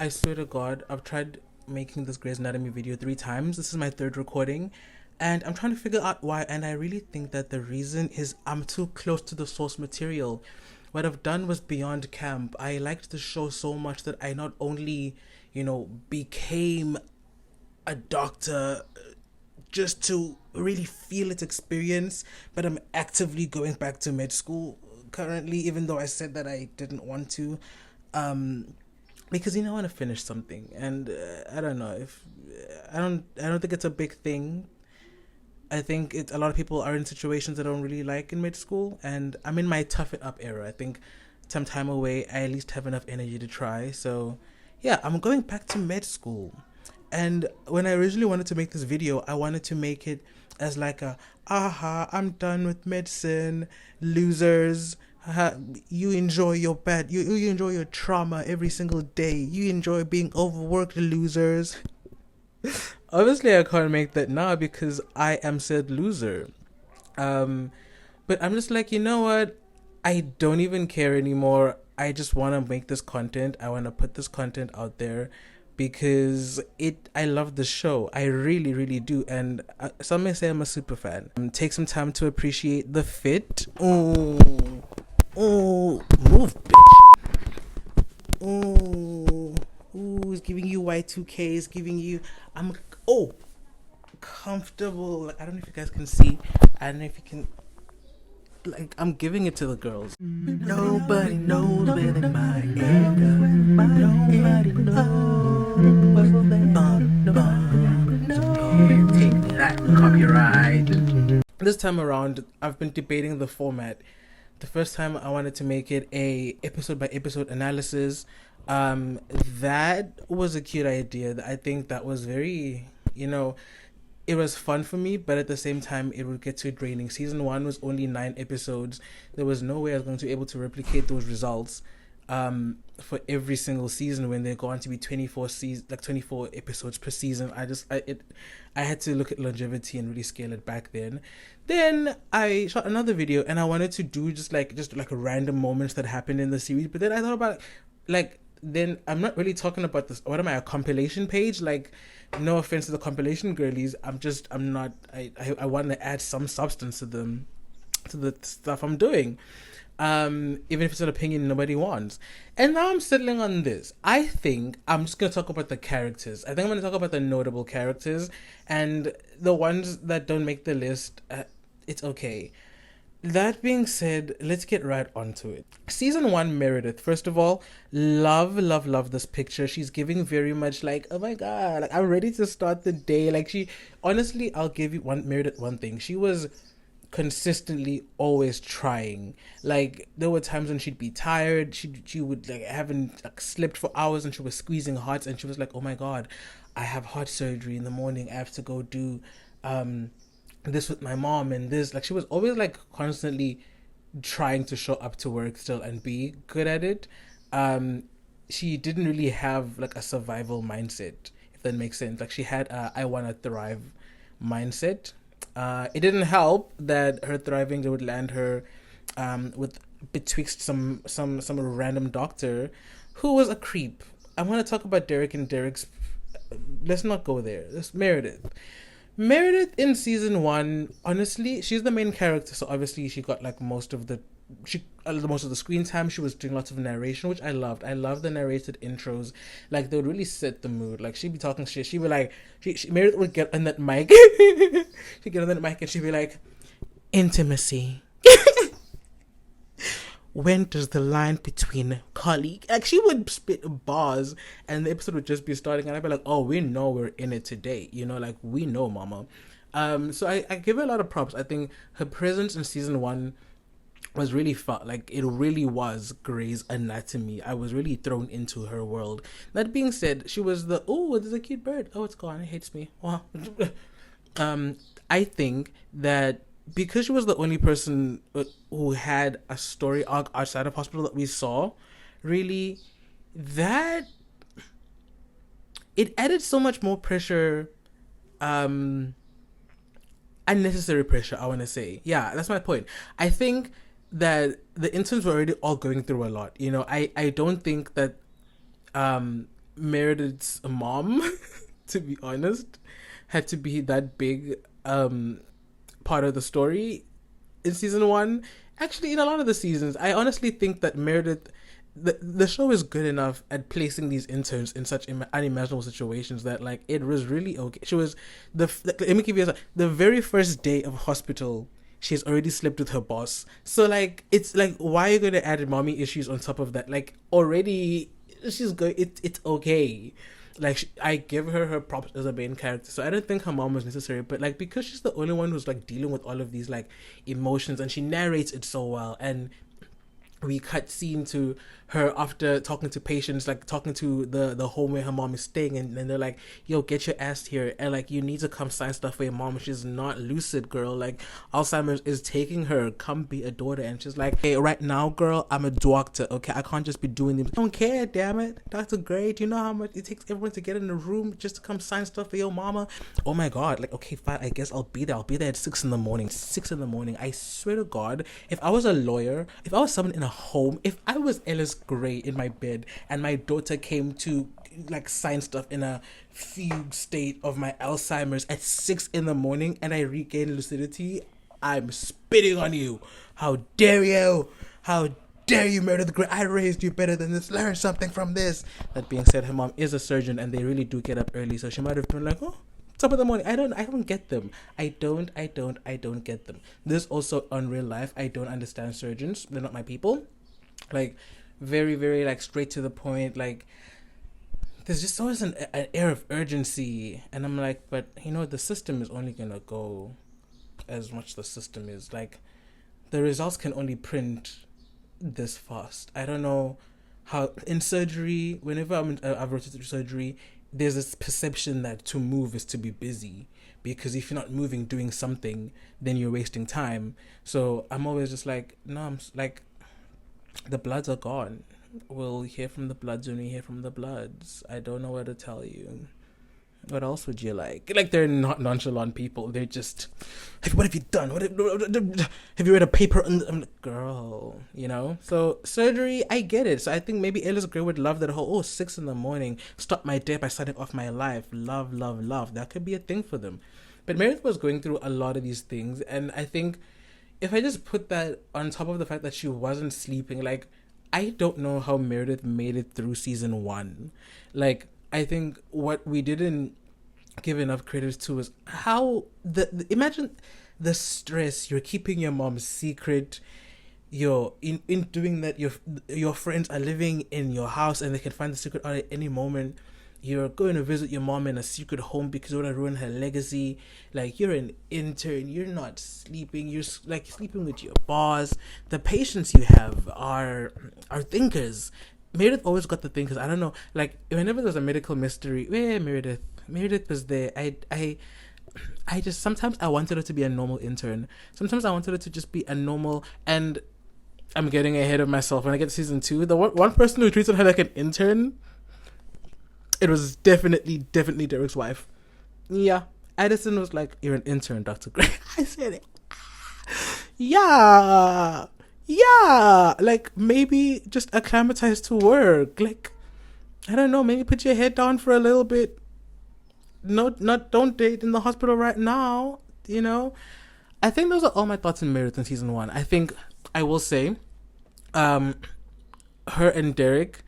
I swear to God, I've tried making this Grey's Anatomy video 3 times. This is my third recording, and I'm trying to figure out why. And I really think that the reason is I'm too close to the source material. What I've done was beyond camp. I liked the show so much that I not only, became a doctor just to really feel its experience, but I'm actively going back to med school currently, even though I said that I didn't want to. Because I want to finish something, and I don't know if I don't think it's a big thing. I think a lot of people are in situations that I don't really like in mid school, and I'm in my tough it up era. I think some time away, I at least have enough energy to try. So yeah, I'm going back to med school. And when I originally wanted to make this video, I wanted to make it as like I'm done with medicine, losers. You enjoy your you enjoy your trauma every single day. You enjoy being overworked, losers. Obviously, I can't make that now because I am said loser. But I'm just like, you know what? I don't even care anymore. I just want to make this content. I want to put this content out there because I love the show. I really, really do. And some may say I'm a super fan. Take some time to appreciate the fit. Oh, move, bitch. It's giving you Y2K. It's giving you. Comfortable. Like, I don't know if you guys can see. I don't know if you can. Like, I'm giving it to the girls. Nobody knows where they might end up. Nobody knows where they take that copyright. This time around, I've been debating the format. The first time I wanted to make it a episode by episode analysis. That was a cute idea. I think that was very, it was fun for me, but at the same time, it would get too draining. Season 1 was only 9 episodes. There was no way I was going to be able to replicate those results for every single season when they're going to be 24 episodes per season. I had to look at longevity and really scale it back then. Then I shot another video and I wanted to do just like random moments that happened in the series. But then I thought about then I'm not really talking about this. What am I, a compilation page? Like, no offense to the compilation girlies. I want to add some substance to them, to the stuff I'm doing. Even if it's an opinion nobody wants. And now I'm settling on this. I think I'm just going to talk about the characters. I think I'm going to talk about the notable characters, and the ones that don't make the list, it's okay. That being said, let's get right onto it. Season 1, Meredith. First of all, love this picture. She's giving very much like, oh my God, like I'm ready to start the day. Like honestly, I'll give you Meredith one thing. She was consistently always trying. Like, there were times when she'd be tired. She would haven't slept for hours, and she was squeezing hearts, and she was like, oh my God, I have heart surgery in the morning. I have to go do this with my mom, and this. Like, she was always constantly trying to show up to work still and be good at it. She didn't really have a survival mindset, if that makes sense. Like, she had I want to thrive mindset. It didn't help that her thriving would land her with betwixt some random doctor who was a creep. I want to talk about Derek and Derek's. Let's not go there. It's Meredith. Meredith in season 1, honestly, she's the main character, so obviously she got most of the screen time. She was doing lots of narration, which I loved. I love the narrated intros. They would really set the mood. She'd be talking shit. She'd be Meredith would get on that mic. She'd get on that mic and she'd be like, intimacy. When does the line between colleague? She would spit bars, and the episode would just be starting, and I'd be like, "Oh, we know we're in it today." We know, mama. So I give her a lot of props. I think her presence in season 1 was really fun. It really was Grey's Anatomy. I was really thrown into her world. That being said, she was there's a cute bird. Oh, it's gone. It hates me. Wow. I think that because she was the only person who had a story arc outside of hospital that we saw, really, that it added so much more pressure, unnecessary pressure, I want to say. Yeah, that's my point. I think that the interns were already all going through a lot. I don't think that Meredith's mom, to be honest, had to be that big part of the story in season one. Actually, in a lot of the seasons, I honestly think that Meredith, the show is good enough at placing these interns in such unimaginable situations that like it was really okay. She was let me give you the very first day of hospital. She's already slept with her boss. So like it's like, why are you going to add mommy issues on top of that? Like already she's good. It's okay. Like I give her props as a main character, so I don't think her mom was necessary. But like because she's the only one who's like dealing with all of these like emotions, and she narrates it so well, and we cut scene to her after talking to patients, like talking to the home where her mom is staying, and they're like, yo, get your ass here, and like you need to come sign stuff for your mom. She's not lucid, girl. Like Alzheimer's is taking her. Come be a daughter. And she's like, hey, right now, girl, I'm a doctor, okay? I can't just be doing this. I don't care, damn it. Dr. Grey, do you know how much it takes everyone to get in the room just to come sign stuff for your mama? Oh my god. Like, okay, fine, I guess I'll be there at 6 in the morning. 6 in the morning. I swear to god, if I was a lawyer, if I was someone in a home, if I was Ellis Grey in my bed and my daughter came to like sign stuff in a fugue state of my Alzheimer's at 6 in the morning and I regain lucidity, I'm spitting on you. How dare you? How dare you, Meredith Grey? I raised you better than this. Learn something from this. That being said, her mom is a surgeon and they really do get up early, so she might have been like, oh, top of the morning. I don't get them. I don't get them. This also on real life. I don't understand surgeons. They're not my people. Like very, very like straight to the point. Like there's just always an air of urgency, and I'm like, but you know, the system is only gonna go as much the system is. Like the results can only print this fast. I don't know how in surgery, whenever I've rotated through surgery, there's this perception that to move is to be busy, because if you're not moving, doing something, then you're wasting time. So I'm always just like, no, I'm like, the bloods are gone. We'll hear from the bloods when we hear from the bloods. I don't know what to tell you. What else would you like? Like, they're not nonchalant people. They're just, what have you done? Have you read a paper? I'm like, girl, you know? So, surgery, I get it. So, I think maybe Ellis Grey would love that whole, 6 in the morning, start my day by starting off my life. Love, love, love. That could be a thing for them. But Meredith was going through a lot of these things. And I think if I just put that on top of the fact that she wasn't sleeping, like, I don't know how Meredith made it through season 1. Like, I think what we didn't give enough credit to is how imagine the stress. You're keeping your mom's secret. You're in doing that. Your friends are living in your house and they can find the secret out at any moment. You're going to visit your mom in a secret home because you want to ruin her legacy. Like, you're an intern. You're not sleeping. You're like sleeping with your boss. The patients you have are thinkers. Meredith always got the thing, because I don't know, like whenever there's a medical mystery, Meredith was there. I just, sometimes I wanted her to be a normal intern. Sometimes I wanted her to just be a normal, and I'm getting ahead of myself. When I get to season 2, the one person who treated her like an intern, it was definitely Derek's wife. Yeah, Addison was like, you're an intern, Dr. Grey. I said it. Yeah, like maybe just acclimatize to work. Like, I don't know, maybe put your head down for a little bit. Don't date in the hospital right now, you know? I think those are all my thoughts in Meredith in season 1. I think I will say, her and Derek,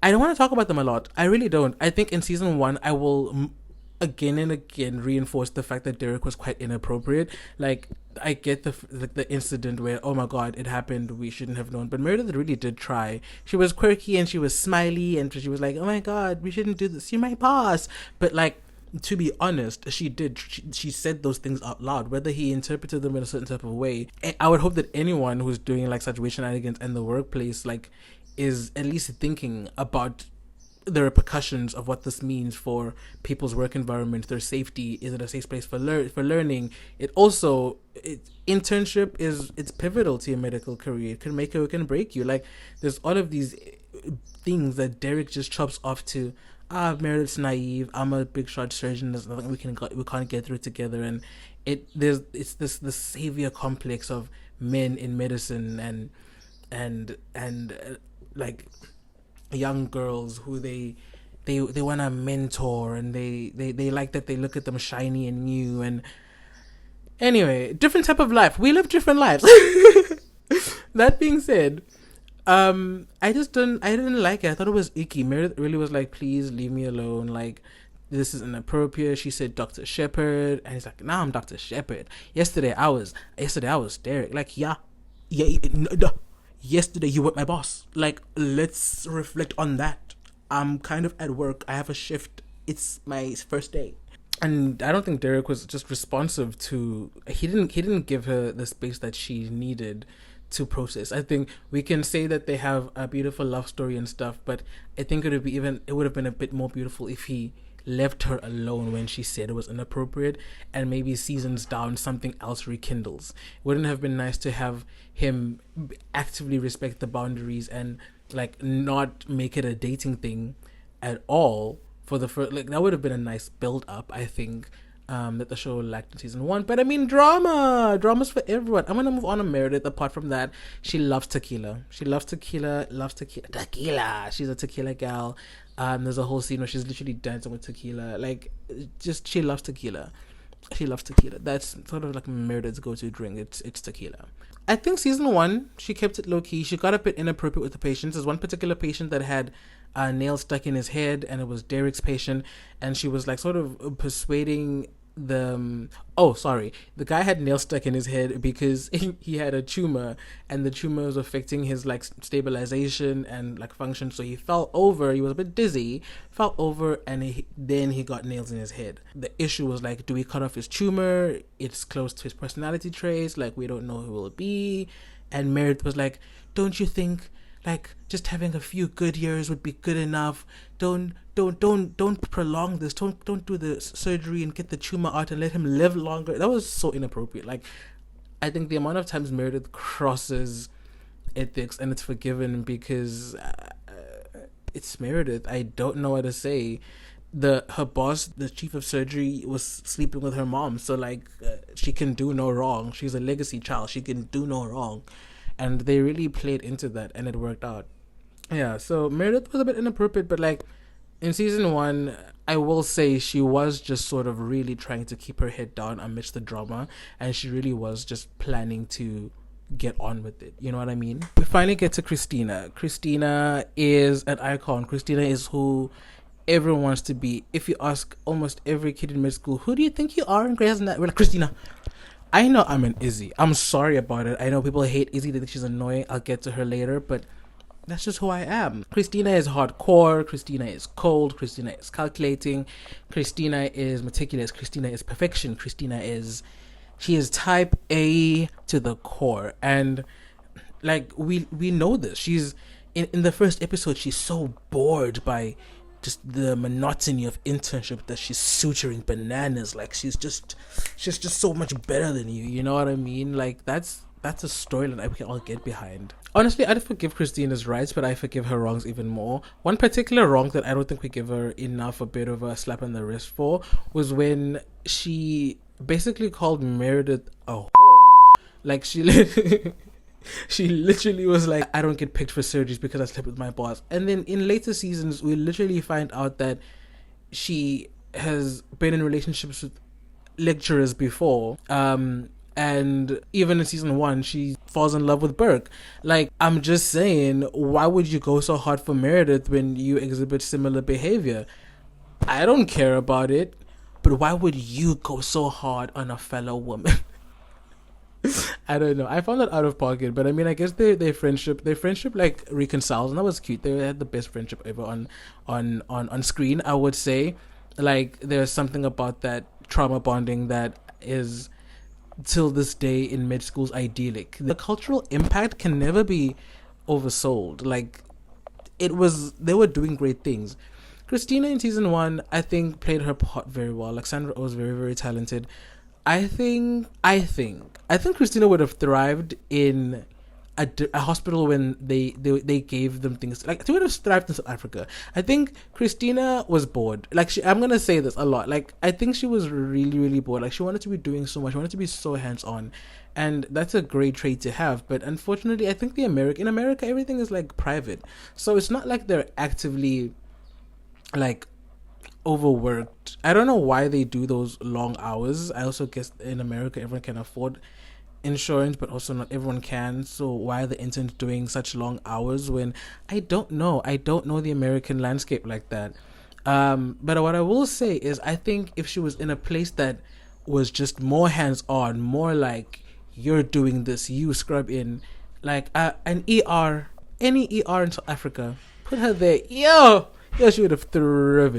I don't want to talk about them a lot. I really don't. I think in season 1, I will again and again reinforce the fact that Derek was quite inappropriate. Like, I get the incident where, oh my god, it happened, we shouldn't have known. But Meredith really did try. She was quirky and she was smiley and she was like, oh my god, we shouldn't do this. You're my boss. But like, to be honest, she did. She said those things out loud. Whether he interpreted them in a certain type of way, I would hope that anyone who's doing like such weird shenanigans in the workplace, like, is at least thinking about the repercussions of what this means for people's work environment, their safety. Is it a safe place for learning? Internship it's pivotal to your medical career. It can make you, it can break you. Like, there's all of these things that Derek just chops off to. Meredith's naive. I'm a big shot surgeon. There's nothing we can't get through together. And it's this savior complex of men in medicine and like, young girls who they want to mentor, and they like that they look at them shiny and new. And anyway, different type of life. We live different lives. That being said, I didn't like it. I thought it was icky. Meredith really was like, please leave me alone. Like, this is inappropriate. She said Dr. Shepard, and he's like, nah, I'm Dr. Shepard. Yesterday I was Derek. Like, yeah, yesterday you were my boss. Like, let's reflect on that. I'm kind of at work. I have a shift. It's my first day. And I don't think Derek was just responsive to. He didn't give her the space that she needed to process. I think we can say that they have a beautiful love story and stuff, but I think it would have been a bit more beautiful if he left her alone when she said it was inappropriate, and maybe seasons down something else rekindles. Wouldn't have been nice to have him actively respect the boundaries and like not make it a dating thing at all for the first. Like, that would have been a nice build up, I think, that the show lacked in season 1. But I mean, drama's for everyone. I'm gonna move on to Meredith. Apart from that, she loves tequila. She's a tequila gal. There's a whole scene where she's literally dancing with tequila. Like, just, she loves tequila. That's sort of like Meredith's go-to drink. It's tequila. I think season 1, she kept it low-key. She got a bit inappropriate with the patients. There's one particular patient that had nails stuck in his head, and it was Derek's patient, and she was like sort of persuading the guy had nails stuck in his head because he had a tumor, and the tumor was affecting his like stabilization and like function. So he fell over. He was a bit dizzy, fell over, and then he got nails in his head. The issue was like, do we cut off his tumor? It's close to his personality traits. Like, we don't know who it will be. And Meredith was like, don't you think like just having a few good years would be good enough? Don't prolong this. Don't do the surgery and get the tumor out and let him live longer. That was so inappropriate. Like, I think the amount of times Meredith crosses ethics, and it's forgiven because it's Meredith. I don't know what to say. Her boss, the chief of surgery, was sleeping with her mom, so like she can do no wrong. She's a legacy child. She can do no wrong. And they really played into that, and it worked out. Yeah, so Meredith was a bit inappropriate, but like in season 1, I will say she was just sort of really trying to keep her head down amidst the drama, and she really was just planning to get on with it. You know what I mean? We finally get to Christina. Christina is an icon. Christina is who everyone wants to be. If you ask almost every kid in mid school, who do you think you are in Grey's Anatomy? We're like, Christina. I know I'm an Izzy. I'm sorry about it. I know people hate Izzy. They think she's annoying. I'll get to her later, but that's just who I am. Christina is hardcore. Christina is cold. Christina is calculating. Christina is meticulous. Christina is perfection. She is type A to the core. And like, we know this. She's in the first episode, she's so bored by just the monotony of internship that she's suturing bananas. Like, she's just so much better than you know what I mean? Like, that's a storyline I can all get behind. Honestly, I'd forgive Christina's rights, but I forgive her wrongs even more. One particular wrong that I don't think we give her enough a bit of a slap on the wrist for was when she basically called Meredith a whore. Like, she literally was like, I don't get picked for surgeries because I slept with my boss. And then in later seasons, we literally find out that she has been in relationships with lecturers before. And even in season 1, she falls in love with Burke. Like, I'm just saying, why would you go so hard for Meredith when you exhibit similar behavior? I don't care about it, but why would you go so hard on a fellow woman? I don't know. I found that out of pocket, but I mean, I guess their friendship like reconciles, and that was cute. They had the best friendship ever on screen, I would say. Like, there's something about that trauma bonding that is till this day in med schools idyllic. The cultural impact can never be oversold. Like, they were doing great things. Christina in season 1, I think, played her part very well. Like, Sandra Oh was very, very talented. I think Christina would have thrived in a hospital when they gave them things like they would have thrived in South Africa. I think Christina was bored. Like I'm gonna say this a lot. Like I think she was really really bored. Like she wanted to be doing so much. She wanted to be so hands on, and that's a great trait to have. But unfortunately, I think in America everything is like private, so it's not like they're actively like overworked. I don't know why they do those long hours. I also guess in America everyone can afford insurance, but also not everyone can. So why are the interns doing such long hours when I don't know the American landscape like that. But what I will say is I think if she was in a place that was just more hands-on, more like you're doing this, you scrub in, like an ER, any ER in South Africa, put her there, she would have throve.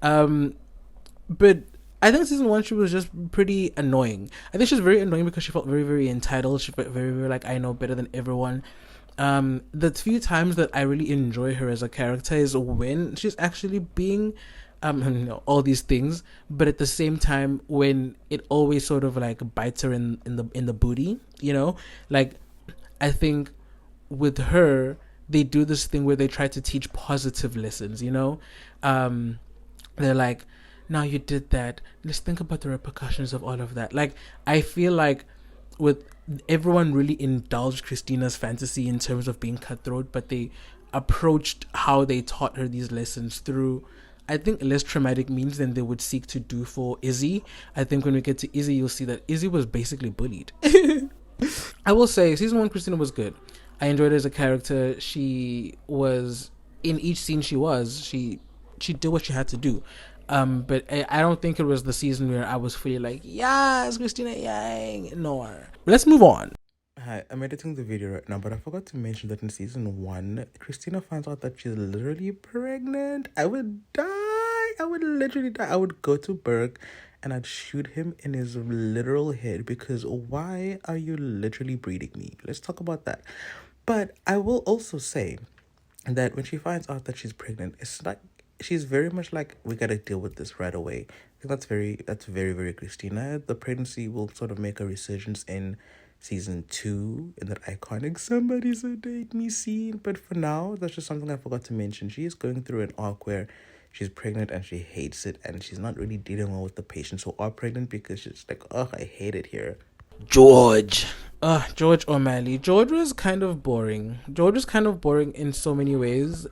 But I think season 1 she was just pretty annoying. I think she was very annoying because she felt very, very entitled. She felt very, very like I know better than everyone. The few times that I really enjoy her as a character is when she's actually being all these things, but at the same time when it always sort of like bites her in the booty, like I think with her they do this thing where they try to teach positive lessons. They're like, now you did that, let's think about the repercussions of all of that. Like I feel like with everyone really indulged Christina's fantasy in terms of being cutthroat, but they approached how they taught her these lessons through I think less traumatic means than they would seek to do for Izzy. I think when we get to Izzy you'll see that Izzy was basically bullied. I will say season 1 Christina was good. I enjoyed her as a character. She was in each scene she did what she had to do. But I don't think it was the season where I was fully like, yes, Christina Yang. No. Let's move on. Hi, I'm editing the video right now, but I forgot to mention that in season 1, Christina finds out that she's literally pregnant. I would die. I would literally die. I would go to Burke and I'd shoot him in his literal head because why are you literally breeding me? Let's talk about that. But I will also say that when she finds out that she's pregnant, it's like she's very much like, we gotta deal with this right away. I think that's very, very Christina. The pregnancy will sort of make a resurgence in season 2 in that iconic somebody sedate me scene. But for now, that's just something I forgot to mention. She is going through an arc where she's pregnant and she hates it, and she's not really dealing well with the patients who are pregnant because she's like, I hate it here. George OMalley. George was kind of boring. In so many ways.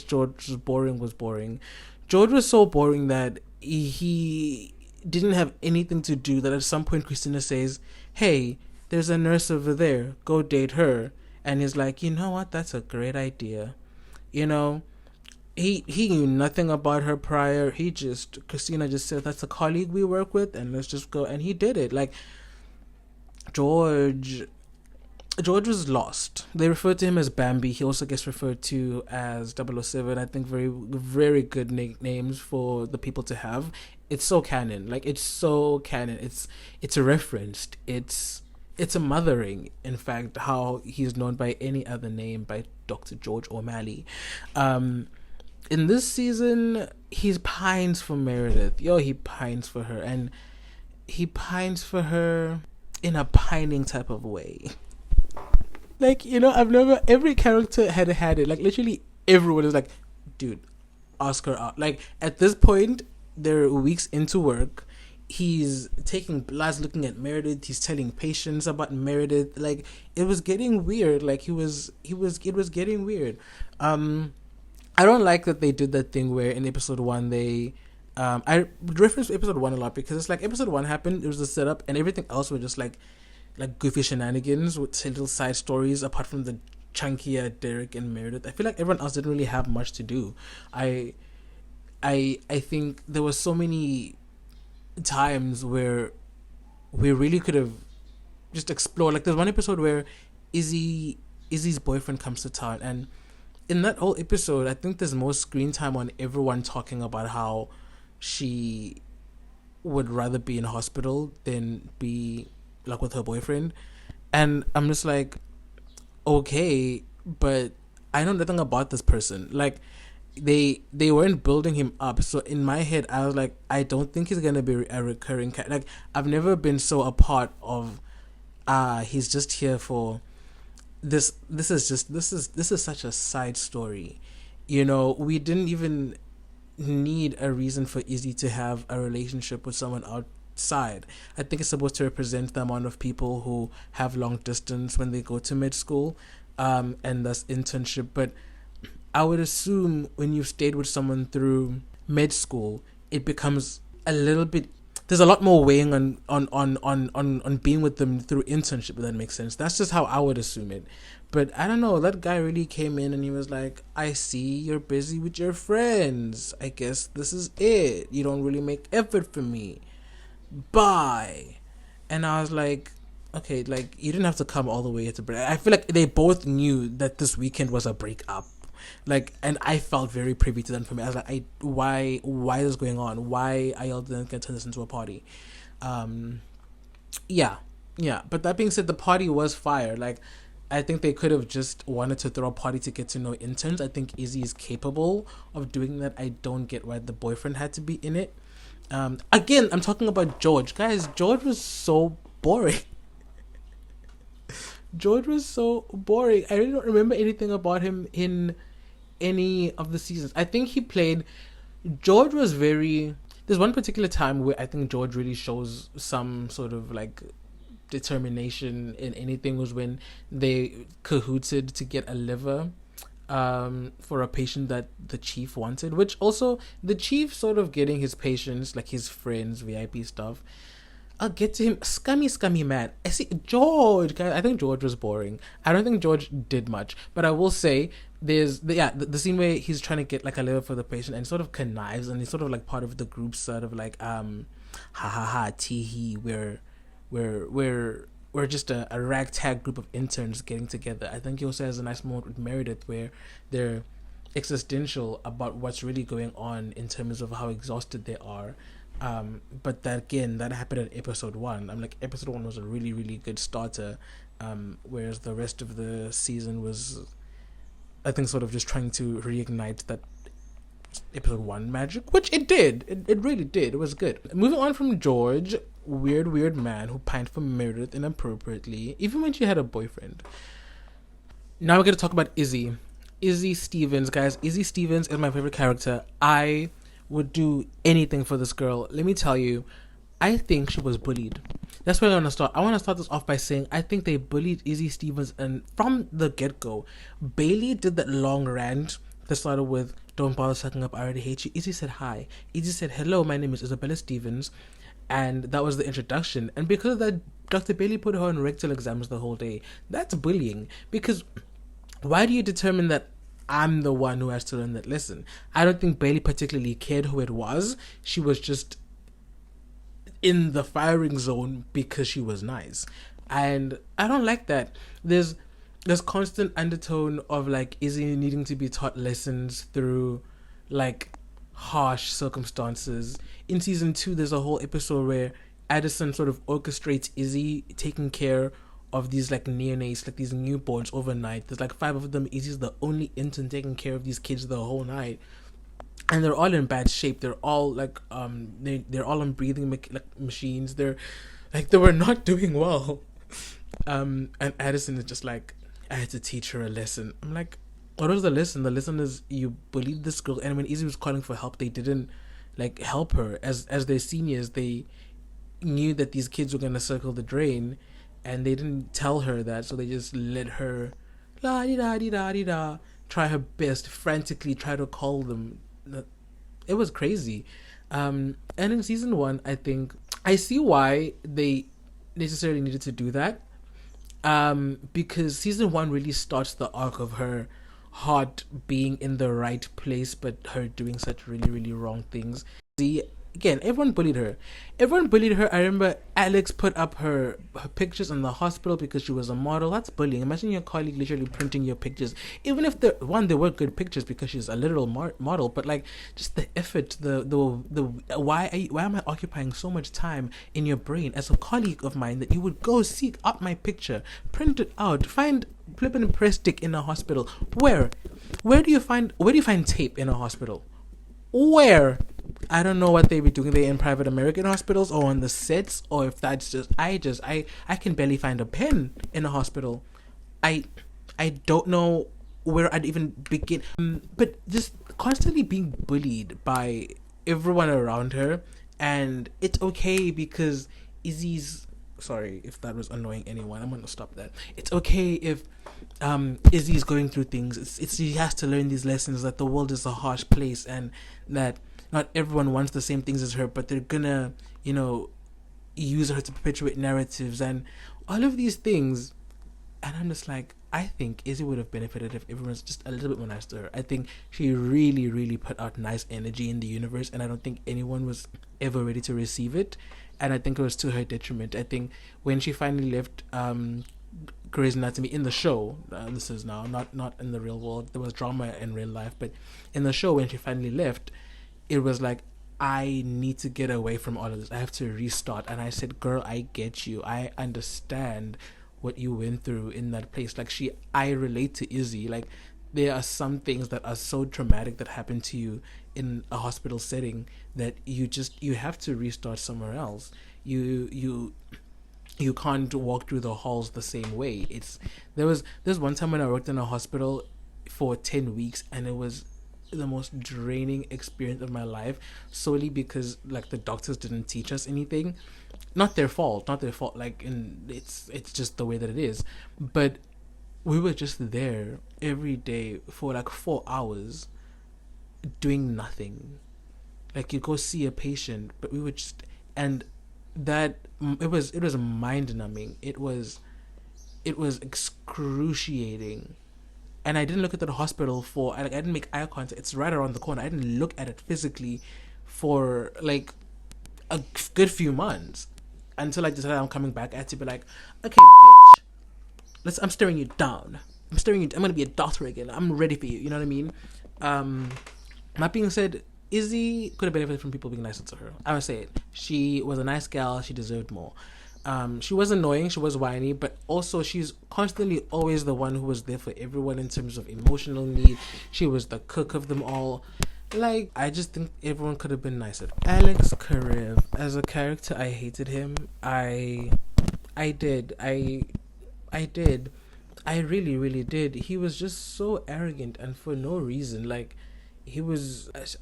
George's boring. George was so boring that he didn't have anything to do, that at some point Christina says, hey, there's a nurse over there, go date her. And he's like, you know what, that's a great idea. He knew nothing about her prior. Christina just said, that's a colleague we work with and let's just go. And he did it. Like, George was lost. They referred to him as Bambi. He also gets referred to as 007. I think very, very good names for the people to have. It's so canon. It's referenced. It's a mothering, in fact, how he's known by any other name, by Dr. George OMalley. In this season, he pines for Meredith. He pines for her. And he pines for her in a pining type of way. Every character had it. Like, literally everyone is like, dude, ask her out. Like, at this point, they're weeks into work. He's taking bloods, looking at Meredith. He's telling patients about Meredith. Like, it was getting weird. Like, it was getting weird. I don't like that they did that thing where in episode 1 they... I reference episode 1 a lot because it's like episode 1 happened, it was the setup, and everything else were just like goofy shenanigans with little side stories apart from the chunkier Derek and Meredith. I feel like everyone else didn't really have much to do. I think there were so many times where we really could have just explored. Like, there's one episode where Izzy's boyfriend comes to town, and in that whole episode I think there's more screen time on everyone talking about how she would rather be in hospital than be like with her boyfriend. And I'm just like, okay, but I know nothing about this person. Like, they weren't building him up. So in my head I was like, I don't think he's gonna be a recurring like, I've never been so a part of he's just here for this. This is such a side story. We didn't even need a reason for Izzy to have a relationship with someone outside. I think it's supposed to represent the amount of people who have long distance when they go to med school, and thus internship. But I would assume when you've stayed with someone through med school, it becomes a little bit. There's a lot more weighing on being with them through internship, if that makes sense. That's just how I would assume it. But I don't know, that guy really came in and he was like, I see you're busy with your friends. I guess this is it. You don't really make effort for me. Bye. And I was like, okay, like, you didn't have to come all the way to break. I feel like they both knew that this weekend was a breakup. Like, and I felt very privy to that for me. I was like, why is this going on? Why are y'all going to turn this into a party? Yeah. But that being said, the party was fire. Like, I think they could have just wanted to throw a party to get to know interns. I think Izzy is capable of doing that. I don't get why the boyfriend had to be in it. Again, I'm talking about George. Guys, George was so boring. George was so boring. I really don't remember anything about him in any of the seasons. I think George was there's one particular time where I think George really shows some sort of like determination in anything, was when they cahooted to get a liver for a patient that the chief wanted, which also the chief sort of getting his patients, like his friends, VIP stuff. I'll get to him. Scummy man. I see George, guys. I think George was boring. I don't think George did much, but I will say there's the scene where he's trying to get like a liver for the patient and sort of connives, and he's sort of like part of the group sort of like tee we're just a ragtag group of interns getting together. I think he also has a nice moment with Meredith where they're existential about what's really going on in terms of how exhausted they are. But that happened in episode 1. I'm like, episode 1 was a really, really good starter, whereas the rest of the season was, I think, sort of just trying to reignite that episode 1 magic, which it did. It really did. It was good. Moving on from George, weird man who pined for Meredith inappropriately, even when she had a boyfriend. Now we're going to talk about Izzy Stevens, guys. Izzy Stevens is my favorite character. I would do anything for this girl. Let me tell you, I think she was bullied. That's where I want to start. I want to start this off by saying I think they bullied Izzy Stevens, and from the get-go, Bailey did that long rant that started with, don't bother sucking up, I already hate you. Izzy said hi. Izzy said, hello, my name is Isabella Stevens, and that was the introduction. And because of that, Dr. Bailey put her on rectal exams the whole day. That's bullying, because why do you determine that I'm the one who has to learn that lesson? I don't think Bailey particularly cared who it was. She was just in the firing zone because she was nice. And I don't like that. There's constant undertone of like Izzy needing to be taught lessons through like harsh circumstances. In season 2, there's a whole episode where Addison sort of orchestrates Izzy taking care of these like neonates, like these newborns overnight. There's like 5 of them. Izzy's the only intern taking care of these kids the whole night, and they're all in bad shape. They're all like they're all on breathing machines. They were not doing well. And Addison is just like, I had to teach her a lesson. I'm like, what was the lesson? The lesson is you bullied this girl, and when Izzy was calling for help, they didn't like help her. As their seniors, they knew that these kids were gonna circle the drain, and they didn't tell her that, so they just let her try her best, frantically try to call them. It was crazy. And in season 1, I think I see why they necessarily needed to do that, because season 1 really starts the arc of her heart being in the right place, but her doing such really, really wrong things. Again, everyone bullied her. I remember Alex put up her pictures in the hospital because she was a model. That's bullying. Imagine your colleague literally printing your pictures. Even if they were good pictures because she's a literal model, but like just the effort, the why am I occupying so much time in your brain as a colleague of mine that you would go seek out my picture, print it out, find flipping press stick in a hospital. Where do you find tape in a hospital? Where? I don't know what they be doing there in private American hospitals or on the sets, or if that's just I can barely find a pen in a hospital. I don't know where I'd even begin. But just constantly being bullied by everyone around her, and it's okay because Izzy's, sorry if that was annoying anyone, I'm gonna stop that. It's okay if Izzy's going through things. It's he has to learn these lessons that the world is a harsh place, and that not everyone wants the same things as her, but they're gonna, use her to perpetuate narratives and all of these things. And I'm just like, I think Izzy would have benefited if everyone's just a little bit more nice to her. I think she really, really put out nice energy in the universe, and I don't think anyone was ever ready to receive it. And I think it was to her detriment. I think when she finally left Grey's Anatomy in the show, this is now not in the real world, there was drama in real life, but in the show when she finally left, it was like, I need to get away from all of this. I have to restart. And I said, girl, I get you. I understand what you went through in that place. Like, I relate to Izzy. Like, there are some things that are so traumatic that happen to you in a hospital setting that you have to restart somewhere else. You can't walk through the halls the same way. There's one time when I worked in a hospital for 10 weeks, and it was the most draining experience of my life, solely because like the doctors didn't teach us anything. Not their fault, like, and it's just the way that it is, but we were just there every day for like 4 hours doing nothing. Like, you go see a patient, but we would just, and that it was mind numbing. It was excruciating. And I didn't look at the hospital I didn't make eye contact. It's right around the corner. I didn't look at it physically for like a good few months until I decided I'm coming back. I had to be like, okay, bitch, I'm staring you down. I'm gonna be a doctor again. I'm ready for you. You know what I mean? That being said, Izzy could have benefited from people being nicer to her. I would say it. She was a nice gal. She deserved more. She was annoying, she was whiny, but also she's constantly always the one who was there for everyone in terms of emotional need. She was the cook of them all. Like, I just think everyone could have been nicer. Alex Karev, as a character, I hated him. I did. I really, really did. He was just so arrogant and for no reason. Like,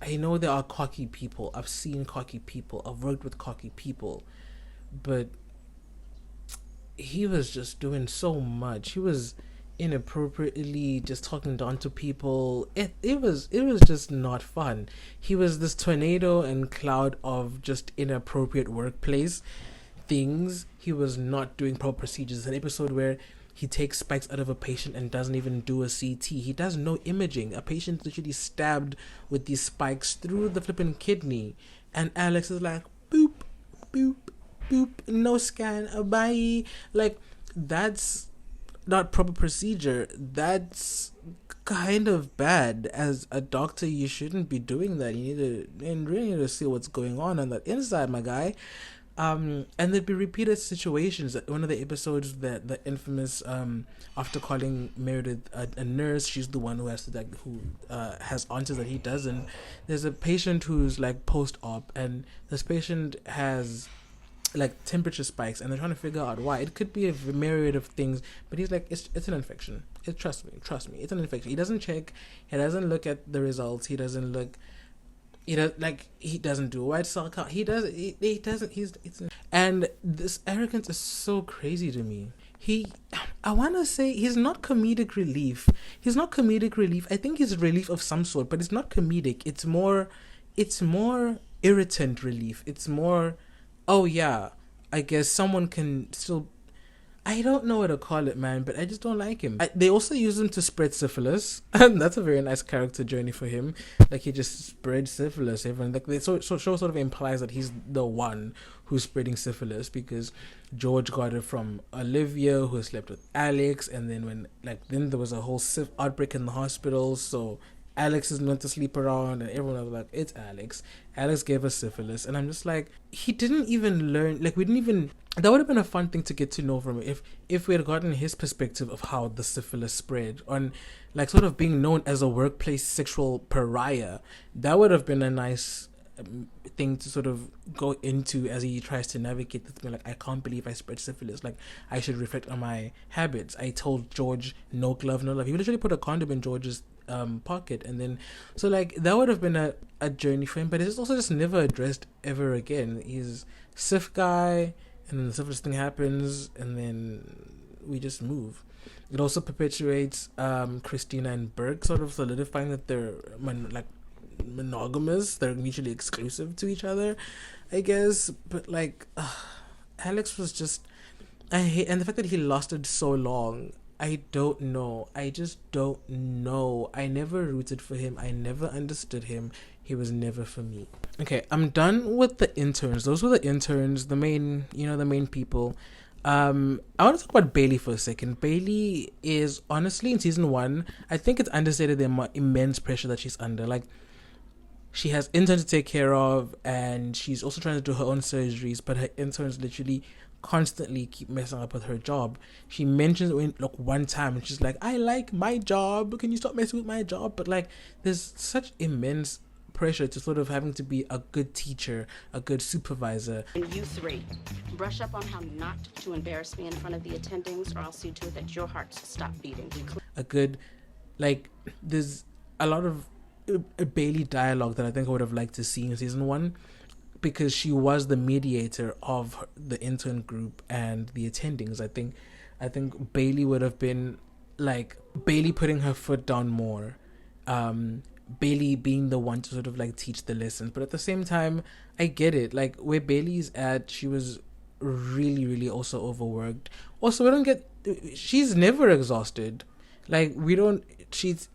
I know there are cocky people. I've seen cocky people. I've worked with cocky people. But he was just doing so much. He was inappropriately just talking down to people. It was just not fun. He was this tornado and cloud of just inappropriate workplace things. He was not doing proper procedures. An episode where he takes spikes out of a patient and doesn't even do a CT. He does no imaging. A patient literally stabbed with these spikes through the flipping kidney, and Alex is like, boop, boop, boop, no scan, bye. Like, that's not proper procedure. That's kind of bad. As a doctor, you shouldn't be doing that. You really need to see what's going on that inside, my guy. And there'd be repeated situations. One of the episodes, that the infamous after calling Meredith a nurse, she's the one who has to has answers that he doesn't. There's a patient who's like post-op, and this patient has like temperature spikes, and they're trying to figure out why. It could be a myriad of things, but he's like, it's an infection. Trust me, it's an infection. He doesn't check. He doesn't look at the results. He doesn't do a white cell count. He doesn't. And this arrogance is so crazy to me. I want to say he's not comedic relief. I think he's relief of some sort, but it's not comedic. It's more irritant relief. It's more, oh yeah, I guess someone can still, I don't know what to call it, man, but I just don't like him. They also use him to spread syphilis, and that's a very nice character journey for him. Like, he just spreads syphilis. Everyone, like, the show sort of implies that he's the one who's spreading syphilis, because George got it from Olivia, who slept with Alex, and then then there was a whole outbreak in the hospital, so Alex is meant to sleep around, and everyone was like, it's Alex. Alex gave us syphilis. And I'm just like, he didn't even learn, that would have been a fun thing to get to know from him if we had gotten his perspective of how the syphilis spread, on like sort of being known as a workplace sexual pariah. That would have been a nice thing to sort of go into as he tries to navigate this. Like, I can't believe I spread syphilis. Like, I should reflect on my habits. I told George no glove, no love. He literally put a condom in George's pocket, and then so like that would have been a journey for him. But it's also just never addressed ever again. He's syph guy, and then the syphilis thing happens, and then we just move. It also perpetuates Christina and Burke sort of solidifying that they're monogamous, they're mutually exclusive to each other, I guess. But like Alex was just, I hate, and the fact that he lasted so long, I don't know. I just don't know. I never rooted for him. I never understood him. He was never for me. Okay, I'm done with the interns. Those were the interns, the main people. I want to talk about Bailey for a second. Bailey is honestly in season 1, I think it's understated the immense pressure that she's under. Like, she has interns to take care of, and she's also trying to do her own surgeries, but her interns literally constantly keep messing up with her job. She mentions it one time, and she's like, I like my job, can you stop messing with my job? But like, there's such immense pressure to sort of having to be a good teacher, a good supervisor. And you 3, brush up on how not to embarrass me in front of the attendings, or I'll see to it that your hearts stop beating. A good, like, there's a lot of a Bailey dialogue that I think I would have liked to see in season 1, because she was the mediator of the intern group and the attendings. I think Bailey would have been like Bailey putting her foot down more, Bailey being the one to sort of like teach the lessons. But at the same time, I get it, like where Bailey's at, she was really, really also overworked. Also, we don't get, she's never exhausted. Like, we don't, she's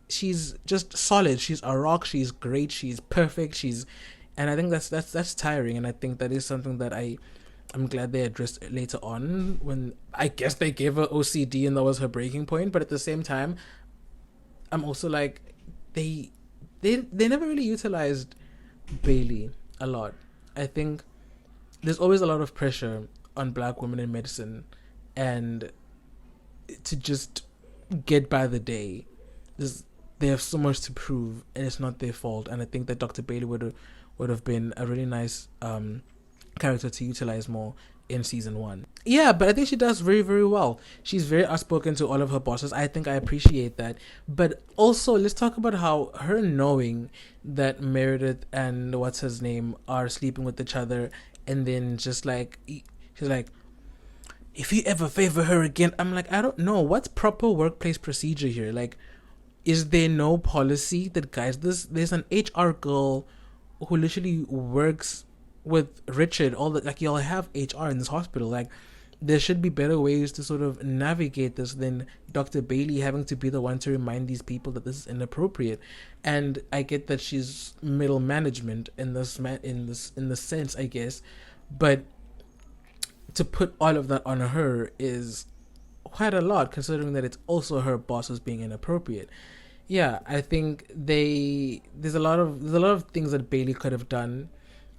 just solid. She's a rock. She's great. She's perfect. And I think that's tiring. And I think that is something that I'm glad they addressed later on, when I guess they gave her OCD and that was her breaking point. But at the same time, I'm also like, they never really utilized Bailey a lot. I think there's always a lot of pressure on Black women in medicine, and to just get by the day, they have so much to prove, and it's not their fault. And I think that Dr. Bailey would have been a really nice character to utilize more in season 1. Yeah, but I think she does very, very well. She's very outspoken to all of her bosses. I think I appreciate that. But also, let's talk about how her knowing that Meredith and what's his name are sleeping with each other, and then just like, she's like, if you ever favor her again, I'm like, I don't know, what's proper workplace procedure here? Like, is there no policy that guides this? There's an HR girl who literally works with Richard, all that, like, y'all have HR in this hospital. Like, there should be better ways to sort of navigate this than Dr. Bailey having to be the one to remind these people that this is inappropriate. And I get that she's middle management in the sense, I guess, but to put all of that on her is quite a lot, considering that it's also her boss who's being inappropriate. Yeah, I think there's a lot of things that Bailey could have done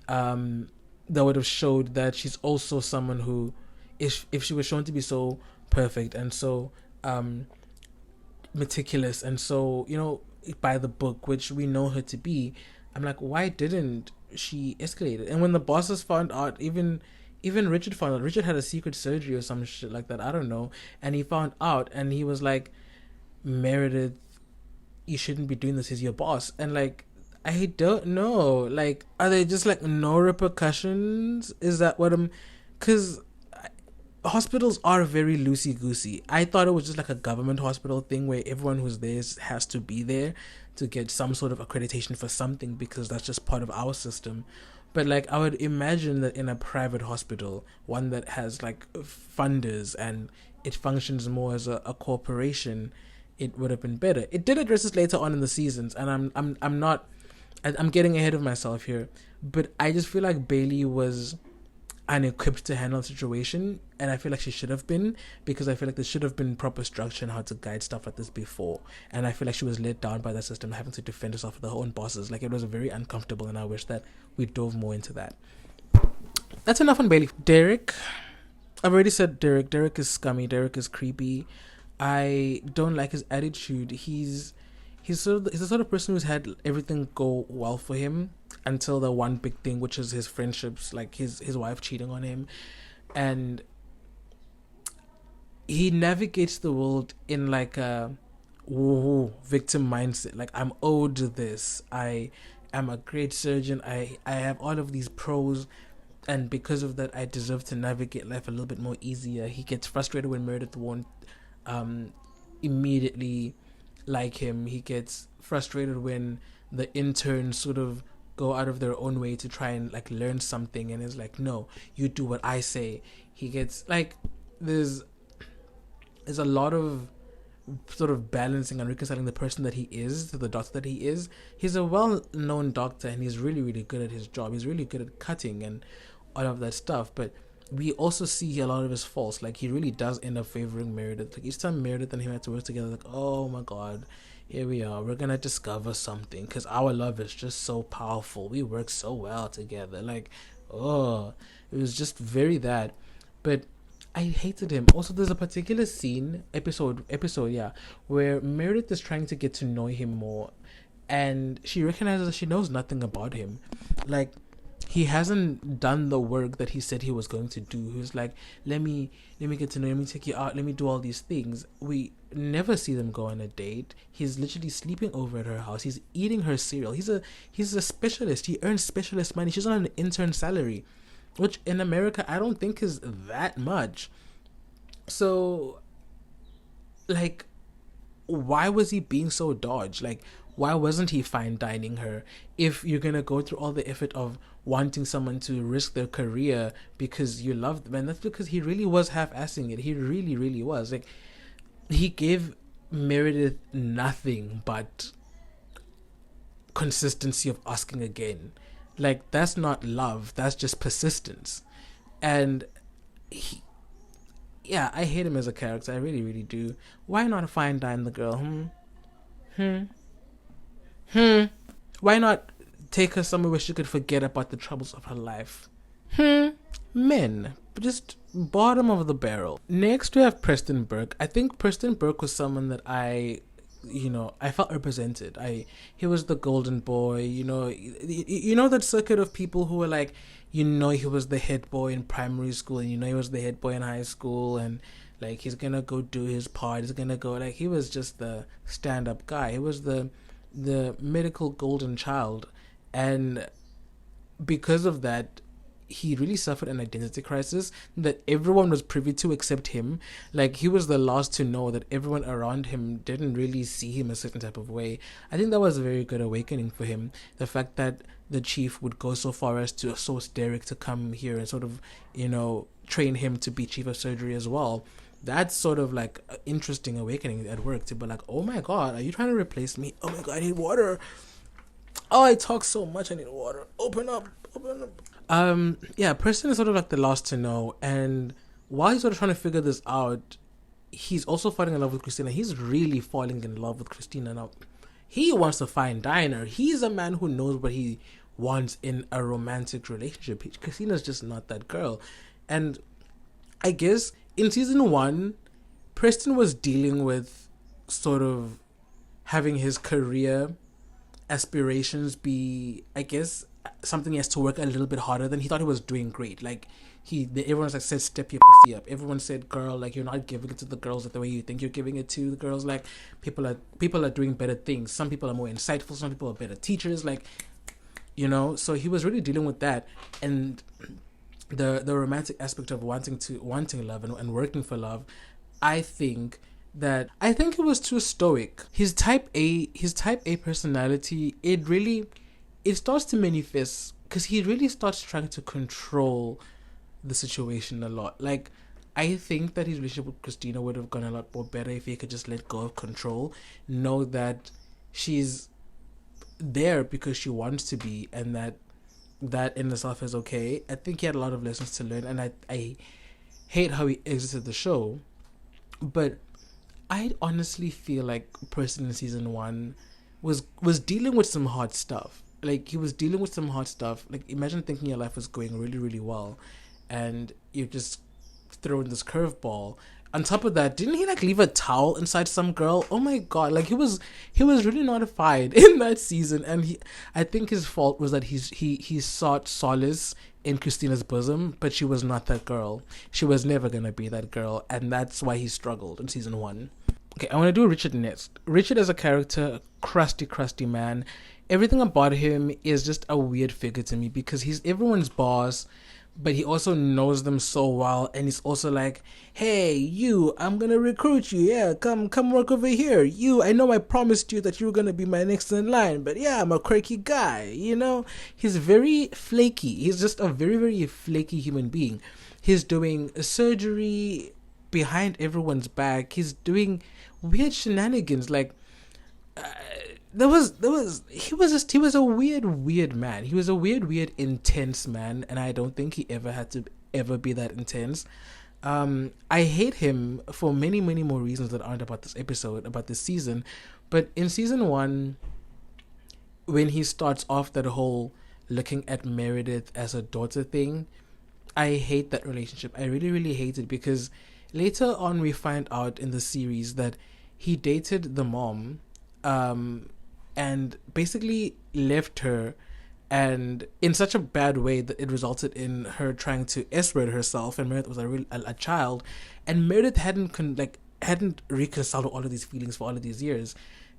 that would have showed that she's also someone who, if she was shown to be so perfect and so meticulous and so, by the book, which we know her to be, I'm like, why didn't she escalate it? And when the bosses found out, even Richard found out, Richard had a secret surgery or some shit like that, I don't know, and he found out, and he was like, Meredith, you shouldn't be doing this, he's your boss. And like, I don't know, like, are they just like no repercussions? Is that what because hospitals are very loosey-goosey. I thought it was just like a government hospital thing where everyone who's there has to be there to get some sort of accreditation for something, because that's just part of our system. But like, I would imagine that in a private hospital, one that has like funders and it functions more as a corporation, it would have been better. It did address this later on in the seasons, and I'm getting ahead of myself here, but I just feel like Bailey was unequipped to handle the situation, and I feel like she should have been, because I feel like there should have been proper structure and how to guide stuff like this before, and I feel like she was let down by that system, having to defend herself with her own bosses. Like, it was very uncomfortable, and I wish that we dove more into that. That's enough on Bailey. Derek, I've already said Derek is scummy. Derek is creepy. I don't like his attitude. He's he's the sort of person who's had everything go well for him until the one big thing, which is his friendships, like his wife cheating on him, and he navigates the world in like a victim mindset. Like, I'm owed this. I am a great surgeon. I have all of these pros, and because of that, I deserve to navigate life a little bit more easier. He gets frustrated when Meredith won't immediately like him. He gets frustrated when the interns sort of go out of their own way to try and like learn something, and is like, no, you do what I say. He gets like, there's a lot of sort of balancing and reconciling the person that he is to the doctor that he is. He's a well-known doctor, and he's really, really good at his job. He's really good at cutting and all of that stuff, but we also see a lot of his faults. Like, he really does end up favoring Meredith. Like, each time Meredith and him had to work together, like, oh my god, here we are, we're gonna discover something, because our love is just so powerful, we work so well together. Like, oh, it was just very that. But I hated him. Also, there's a particular scene, episode, yeah, where Meredith is trying to get to know him more, and she recognizes that she knows nothing about him. Like, he hasn't done the work that he said he was going to do. He was like, let me get to know you, let me take you out, let me do all these things. We never see them go on a date. He's literally sleeping over at her house. He's eating her cereal. He's a specialist. He earns specialist money. She's on an intern salary, which in America I don't think is that much. So, like, why was he being so dodge? Like, why wasn't he fine dining her? If you're gonna go through all the effort of wanting someone to risk their career because you love them, and that's because he really was half-assing it. He really, really was. Like, he gave Meredith nothing but consistency of asking again. Like, that's not love, that's just persistence. And yeah, I hate him as a character. I really, really do. Why not fine dine the girl? Why not take her somewhere where she could forget about the troubles of her life? Men. Just bottom of the barrel. Next we have Preston Burke. I think Preston Burke was someone that I felt represented. He was the golden boy, you know that circuit of people who were like, he was the head boy in primary school, and he was the head boy in high school, and like, he's gonna go do his part, he's gonna go, like, he was just the stand-up guy. He was the medical golden child, and because of that, he really suffered an identity crisis that everyone was privy to except him. Like, he was the last to know that everyone around him didn't really see him a certain type of way. I think that was a very good awakening for him. The fact that the chief would go so far as to source Derek to come here and sort of, train him to be chief of surgery as well. That's sort of like an interesting awakening at work, to be like, oh my god, are you trying to replace me? Oh my god, I need water. Oh, I talk so much, I need water. Open up. Yeah, Preston is sort of like the last to know, and while he's sort of trying to figure this out, he's also falling in love with Christina. He's really falling in love with Christina now. He wants to fine dine her. He's a man who knows what he wants in a romantic relationship. Christina's just not that girl. And I guess in season 1, Preston was dealing with sort of having his career aspirations be, I guess, something he has to work a little bit harder than. He thought he was doing great. Like, everyone's like, said, step your pussy up. Everyone said, girl, like, you're not giving it to the girls the way you think you're giving it to the girls. Like, people are doing better things. Some people are more insightful. Some people are better teachers. Like, so he was really dealing with that. And the romantic aspect of wanting love and working for love, I think it was too stoic. His type A personality, it starts to manifest because he really starts trying to control the situation a lot. Like, I think that his relationship with Christina would have gone a lot more better if he could just let go of control, know that she's there because she wants to be, and that in itself is okay. I think he had a lot of lessons to learn, and I hate how he exited the show, but I honestly feel like Preston in season 1 was dealing with some hard stuff. Like, he was dealing with some hard stuff. Like, imagine thinking your life was going really, really well, and you're just throwing this curveball On top of that, didn't he like leave a towel inside some girl? Oh my god, like he was really mortified in that season, and I think his fault was that he sought solace in Christina's bosom, but she was not that girl. She was never gonna be that girl, and that's why he struggled in season 1. Okay, I want to do Richard next. Richard as a character, crusty man. Everything about him is just a weird figure to me because he's everyone's boss, but he also knows them so well, and he's also like, hey, you, I'm gonna recruit you, yeah, come work over here. You, I know I promised you that you were gonna be my next in line, but yeah, I'm a quirky guy, you know? He's very flaky. He's just a very, very flaky human being. He's doing surgery behind everyone's back. He's doing weird shenanigans, like, he was a weird man. He was a weird intense man, and I don't think he ever had to ever be that intense. I hate him for many more reasons that aren't about this season. But in season 1, when he starts off that whole looking at Meredith as a daughter thing, I hate that relationship. I really hate it, because later on we find out in the series that he dated the mom, and basically left her, and in such a bad way that it resulted in her trying to S-word herself, and Meredith was a child, and Meredith hadn't reconciled all of these feelings for all of these years,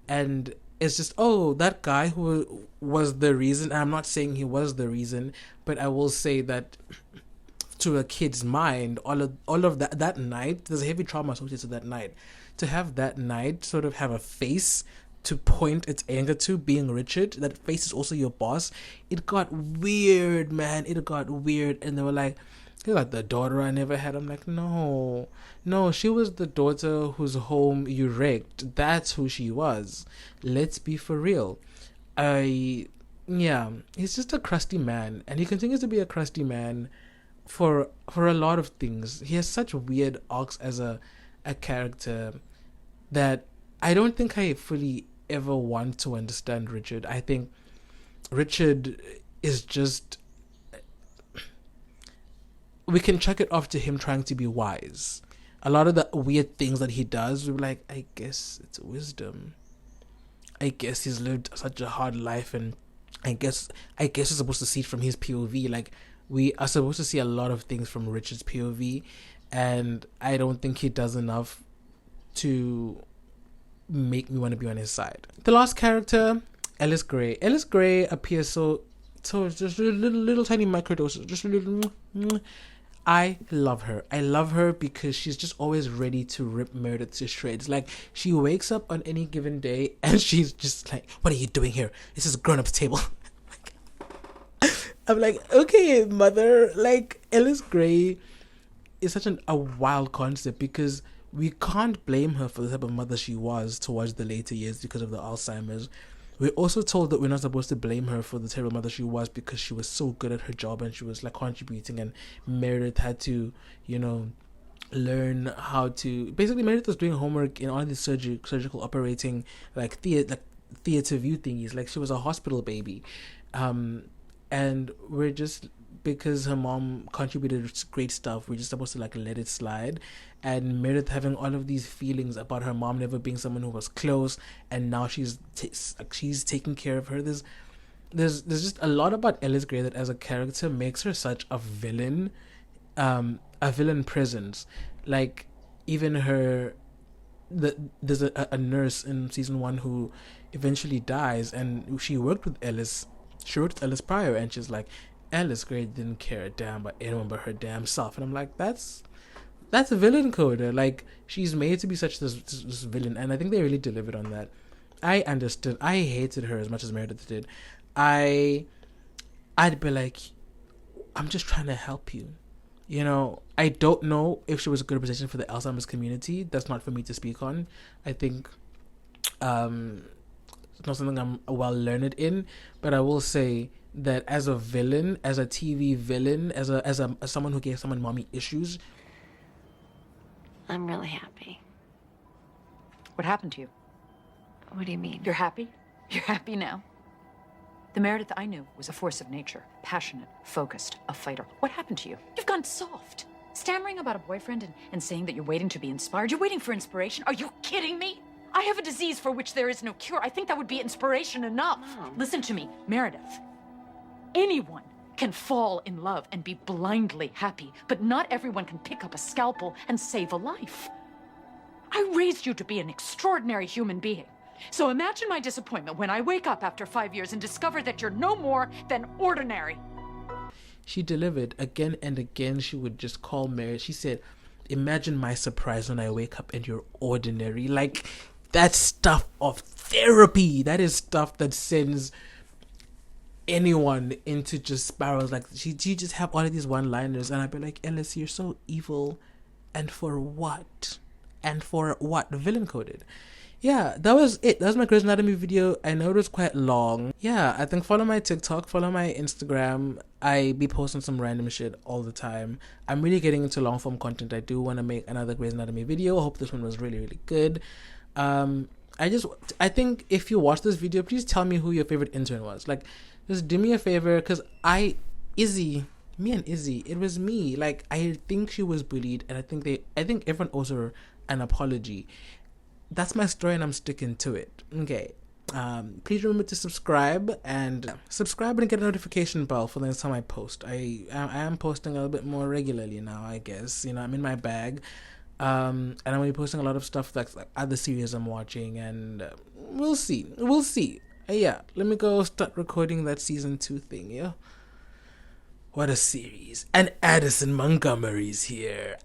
and it's just, oh, that guy who was the reason. And I'm not saying he was the reason, but I will say that to a kid's mind, all of that night, there's a heavy trauma associated with that night. To have that night sort of have a face to point its anger to, being Richard, that face is also your boss. It got weird, man. It got weird. And they were like, you're like the daughter I never had. I'm like, no, she was the daughter whose home you wrecked. That's who she was. Let's be for real. He's just a crusty man, and he continues to be a crusty man for a lot of things. He has such weird arcs as a character that I don't think I fully ever want to understand Richard. I think Richard is just, we can chuck it off to him trying to be wise. A lot of the weird things that he does, we're like, I guess it's wisdom. I guess he's lived such a hard life, and I guess we're supposed to see it from his POV. Like, we are supposed to see a lot of things from Richard's POV, and I don't think he does enough to make me want to be on his side. The last character, Ellis Grey. Ellis Grey appears so just little tiny microdoses, just a little. I love her. I love her because she's just always ready to rip Meredith to shreds. Like, she wakes up on any given day and she's just like, what are you doing here? This is a grown-up's table. I'm like, okay, mother. Like, Ellis Grey is such a wild concept, because we can't blame her for the type of mother she was towards the later years because of the Alzheimer's. We're also told that we're not supposed to blame her for the terrible mother she was, because she was so good at her job and she was like contributing, and Meredith had to, learn how to. Basically, Meredith was doing homework in all these surgical operating theater view thingies. Like, she was a hospital baby, and we're just, because her mom contributed great stuff, we're just supposed to let it slide. And Meredith having all of these feelings about her mom never being someone who was close, and now she's taking care of her. There's just a lot about Ellis Grey that as a character makes her such a villain, presence. Like, even there's a nurse in season 1 who eventually dies, and she worked with Ellis. She worked with Ellis prior, and she's like, Ellis Grey didn't care a damn about anyone but her damn self. And I'm like, that's a villain coder. Like, she's made to be such this villain, and I think they really delivered on that. I understood. I hated her as much as Meredith did. I'd be like, I'm just trying to help you. I don't know if she was a good representation for the Alzheimer's community. That's not for me to speak on. I think it's not something I'm well learned in, but I will say that as a villain, as a TV villain, as someone who gave someone mommy issues, I'm really happy. What happened to you? What do you mean? You're happy? You're happy now? The Meredith I knew was a force of nature, passionate, focused, a fighter. What happened to you? You've gone soft, Stammering about a boyfriend and saying that you're waiting to be inspired. You're waiting for inspiration? Are you kidding me? I have a disease for which there is no cure. I think that would be inspiration enough. Mom. Listen to me, Meredith. Anyone can fall in love and be blindly happy, but not everyone can pick up a scalpel and save a life. I raised you to be an extraordinary human being. So imagine my disappointment when I wake up after 5 years and discover that you're no more than ordinary. She delivered again and again. She would just call Mary. She said, imagine my surprise when I wake up and you're ordinary. Like, that's stuff of therapy. That is stuff that sends anyone into just spirals. Like, she just have all of these one-liners, and I'd be like, Ellis, you're so evil, and for what? And for what? Villain coded. Yeah, that was it. That was my Grey's Anatomy video. I know it was quite long. Yeah, I think follow my TikTok, follow my Instagram. I be posting some random shit all the time. I'm really getting into long form content. I do want to make another Grey's Anatomy video. I hope this one was really, really good. I think if you watch this video, please tell me who your favorite intern was. Like, just do me a favor, because me and Izzy, it was me. Like, I think she was bullied, and I think everyone owes her an apology. That's my story, and I'm sticking to it. Okay. Please remember to subscribe and get a notification bell for the next time I post. I am posting a little bit more regularly now, I guess. You know, I'm in my bag. And I'm going to be posting a lot of stuff that's like other series I'm watching, and we'll see. Yeah, let me go start recording that season 2 thing, yeah? What a series. And Addison Montgomery's here.